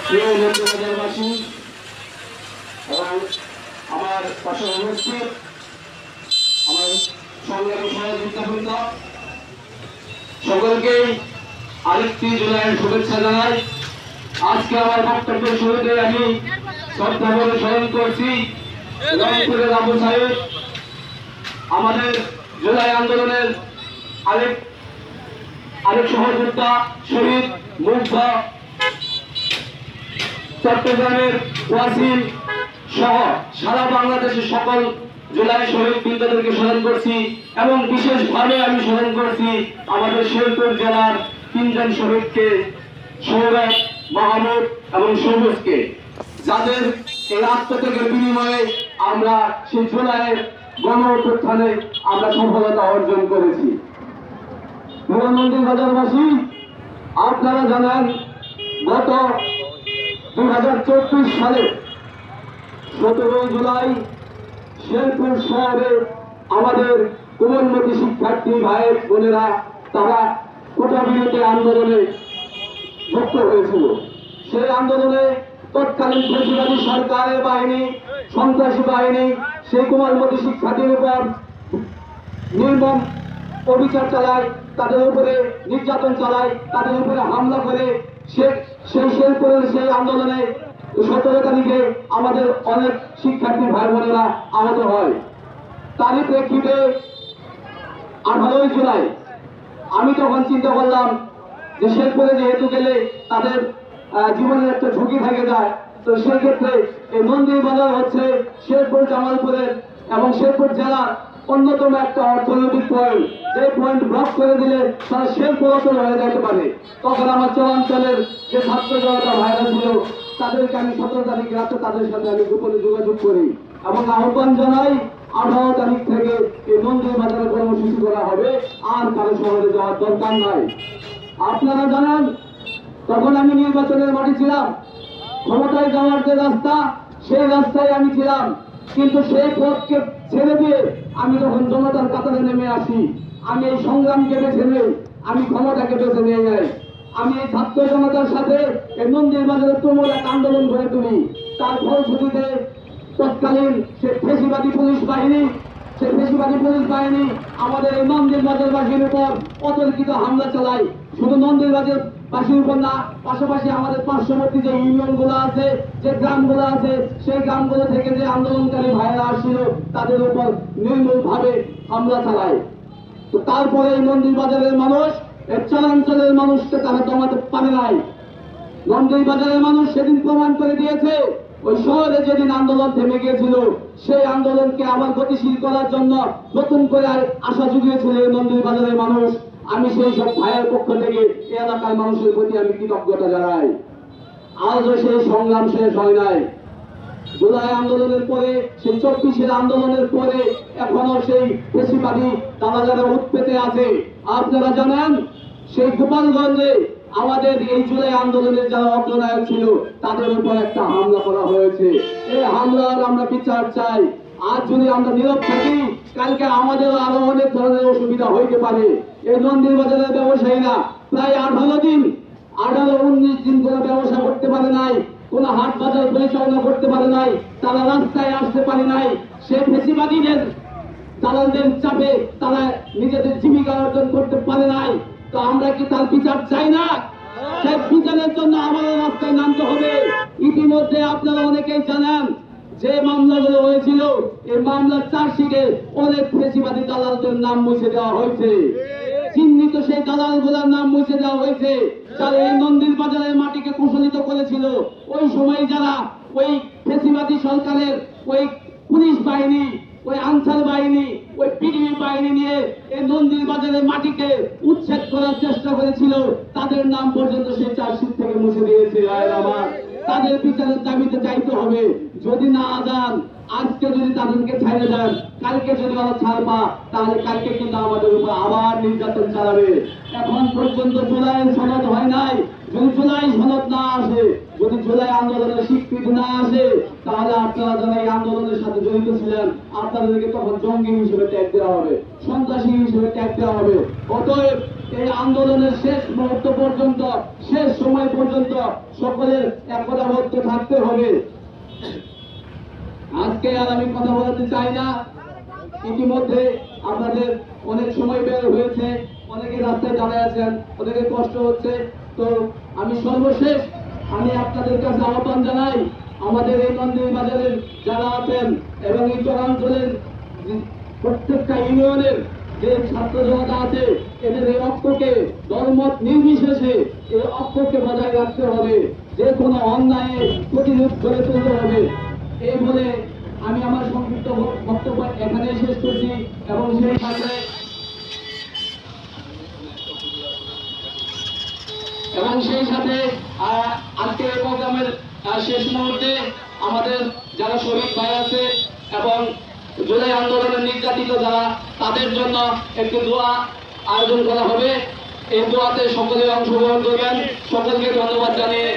প্রিয় নন্দীবাজারবাসী এবং আমার পাশে উপস্থিত আমার সংগ্রামী সহযোগিতা সকলকেই আরেকটি জুলাইয়ের শুভেচ্ছা জানাই। আজকে আমার বক্তব্যের শুরুতে আমি শ্রদ্ধা করে স্মরণ করছি রংপুরের আবু সাহেব, আমাদের জুলাই আন্দোলনের আরেক সহযোদ্ধা শহীদ মুগ্ধা, চট্টগ্রামের ওয়াসিম সহ সারা বাংলাদেশের সকল জুলাই শহীদ বৃন্দদেরকে স্মরণ করছি এবং বিশেষভাবে আমি স্মরণ করছি আমাদের শেরপুর জেলার 3 জন শহীদকে, সৌরভ, মাহমুদ এবং সবুজকে, যাদের এই আত্মত্যাগের বিনিময়ে আমরা সেই জুলাইয়ের গণ অভ্যুত্থানে আমরা সফলতা অর্জন করেছি। নন্দীবাজারবাসী, আপনারা জানেন গত 2024 সালে 17 জুলাই শেরপুর শহরে আমাদের কোমলমতি শিক্ষার্থী ভাইয়ের বোনেরা তারা কোটা বিরোধী আন্দোলনে যুক্ত হয়েছিল। সেই আন্দোলনে তৎকালীন ফ্যাসিবাদী সরকারের বাহিনী, সন্ত্রাসী বাহিনী সেই কোমলমতি শিক্ষার্থীর উপর নির্মম অবিচার চালায়, তাদের উপরে নির্যাতন চালায়, তাদের উপরে হামলা করে শেরপুরের সেই আন্দোলনে 17 তারিখে আমাদের অনেক শিক্ষার্থী ভাই বোনেরা আহত হয়। তারই প্রেক্ষিতে 18 জুলাই আমি তখন চিন্তা করলাম যে শেরপুরে যেহেতু গেলে তাদের জীবনের একটা ঝুঁকি থেকে যায়, তো সেই ক্ষেত্রে এই নন্দীবাজার হচ্ছে শেরপুর, জামালপুরের এবং শেরপুর জেলার অন্যতম একটা অর্থনৈতিক পয়েন্ট, যে পয়েন্ট ব্লক করে দিলে তারা শেরপুর হয়ে যেতে পারে। তখন আমার চলাঞ্চলের যে ছাত্র জনতা ভাইরা ছিল তাদেরকে আমি 17 তারিখ রাতে তাদের সাথে আমি গোপনে যোগাযোগ করি এবং আহ্বান জানাই 18 তারিখ থেকে এই নন্দীবাজারে কর্মসূচি করা হবে, আর কারো শহরে যাওয়ার দরকার নাই। আপনারা জানেন তখন আমি নির্বাচনের মাঠে ছিলাম, ক্ষমতায় যাওয়ার যে রাস্তা সেই রাস্তায় আমি ছিলাম, কিন্তু সেই পথকে ছেড়ে দিয়ে আমি যখন জনতার কাতারে নেমে আসি, আমি এই সংগ্রামকে বেছে নেই, আমি ক্ষমতাকে বেছে নিয়ে যাই। আমি এই ছাত্র জনতার সাথে এই নন্দীবাজারে তুমুল এক আন্দোলন গড়ে তুলি। তার ফলশ্রুতিতে তৎকালীন সে ফ্যাসিবাদী পুলিশ বাহিনী আমাদের এই নন্দীবাজারবাসীর উপর অতর্কিত হামলা চালায়। শুধু নন্দীবাজারবাসীর উপর না, পাশাপাশি আমাদের পার্শ্ববর্তী যে ইউনিয়নগুলো আছে, যে গ্রামগুলো আছে, সেই গ্রামগুলো থেকে যে আন্দোলনকারী ভাইয়েরা আসছিল তাদের উপর নির্মূলভাবে হামলা চালায়। তো তারপরে এই নন্দীবাজারের মানুষ, এই চরাঞ্চলের মানুষকে তারা দমাতে পারে নাই। নন্দীবাজারের মানুষ সেদিন প্রমাণ করে দিয়েছে, ওই শহরে যেদিন আন্দোলন থেমে গিয়েছিল সেই আন্দোলনকে আবার গতিশীল করার জন্য নতুন করে আশা জুগিয়েছিল এই নন্দীবাজারের মানুষ। আমি সেই সব ভাইয়ের পক্ষ থেকে এলাকার মানুষের প্রতি আমি কৃতজ্ঞতা জানাই। আজও সেই সংগ্রাম শেষ হয় নাই। জুলাই আন্দোলনের পরে, সেই 24-এর আন্দোলনের পরে এখনো সেই ফ্যাসিবাদী তারা যারা উৎপেতে আছে। আপনারা জানেন সেই গোপালগঞ্জে আমাদের এই জুলাই আন্দোলনের যারা অগ্রনায়ক ছিল তাদের উপর একটা হামলা করা হয়েছে। এই হামলার আমরা বিচার চাই। আজ যদি আমরা নীরব থাকি, কালকে আমাদের আরো অনেক ধরনের অসুবিধা হইতে পারে। এই নন্দীবাজারের ব্যবসায়ীরা প্রায় 18 দিন 19 দিন কোনো ব্যবসা করতে পারে নাই, কোন হাট বাজার পরিচালনা করতে পারে নাই, তারা রাস্তায় আসতে পারে নাই। সে ফ্যাসিবাদীদের দালালদের চাপে তারা নিজেদের জীবিকা অর্জন করতে পারে নাই। তো আমরা কি তার বিচার চাই না? সেই বিচারের জন্য আমাদের রাস্তায় নামতে হবে। ইতিমধ্যে আপনারা অনেকেই জানেন যে মামলাগুলো হয়েছিল, এই মামলার চার্জশিটে অনেক ফ্যাসিবাদী দালালদের নাম মুছে দেওয়া হয়েছে। চিহ্নিত সেই দালালগুলোর নাম মুছে দেওয়া হয়েছে, যারা এই নন্দীবাজারের মাটিকে কুশলিত করেছিল। ওই সময় যারা ওই ফ্যাসিবাদী সরকারের ওই পুলিশ বাহিনী, ওই আনসার বাহিনী, ওই পিডিবি বাহিনী নিয়ে এই নন্দীবাজারের মাটিকে উচ্ছেদ করার চেষ্টা করেছিল, তাদের নাম পর্যন্ত সেই চার্জশিট থেকে মুছে দিয়েছে। আমার তাদের বিচারের দাবিতে চাইতে হবে। যদি না যান, আজকে যদি তাদেরকে ছাড়ে দেন, কালকে যদি ওরা ছাড়বা, তাহলে কালকে কিন্তু আমাদের উপর আবার নির্যাতন চালাবে। এখন পর্যন্ত জুলাইয়ের সনদ হয় নাই। যদি জুলাই সনদ না আসে, যদি জুলাই আন্দোলনের স্বীকৃতি না আসে, তাহলে আপনারা যারা এই আন্দোলনের সাথে জড়িত ছিলেন আপনাদেরকে তখন জঙ্গি হিসেবে ট্যাগ দেওয়া হবে, সন্ত্রাসী হিসেবে ট্যাগ দেওয়া হবে। অতএব এই আন্দোলনের শেষ মুহূর্ত পর্যন্ত শেষ সময় পর্যন্ত সকলের একতাবদ্ধ থাকতে হবে। আজকে আর আমি কথা বলতে চাই না, ইতিমধ্যে আপনাদের অনেক সময় বের হয়েছে, অনেকে রাস্তায় দাঁড়ায় আছেন, অনেকে কষ্ট হচ্ছে। তো আমি সর্বশেষ আপনাদের কাছে আহ্বান জানাই, আমাদের এই নন্দিনী বাজারের যারা আছেন এবং এই চরাঞ্চলের প্রত্যেকটা ইউনিয়নের যে ছাত্র জনতা আছে, এদের এই ঐক্যকে দলমত নির্বিশেষে এই ঐক্যকে বজায় রাখতে হবে, যে কোনো অন্যায় প্রতিরোধ করে তুলতে হবে। এই বলে আমি আমার সংক্ষিপ্ত বক্তব্য এখানে শেষ করছি এবং সেই সাথে আজকে এই প্রোগ্রামের শেষ মুহূর্তে আমাদের যারা শহীদ ভাই আছে এবং জুলাই আন্দোলনের নির্যাতিত যারা, তাদের জন্য একটি দোয়া আয়োজন করা হবে। এই দোয়াতে সকলে অংশগ্রহণ করবেন। সকলকে ধন্যবাদ জানিয়ে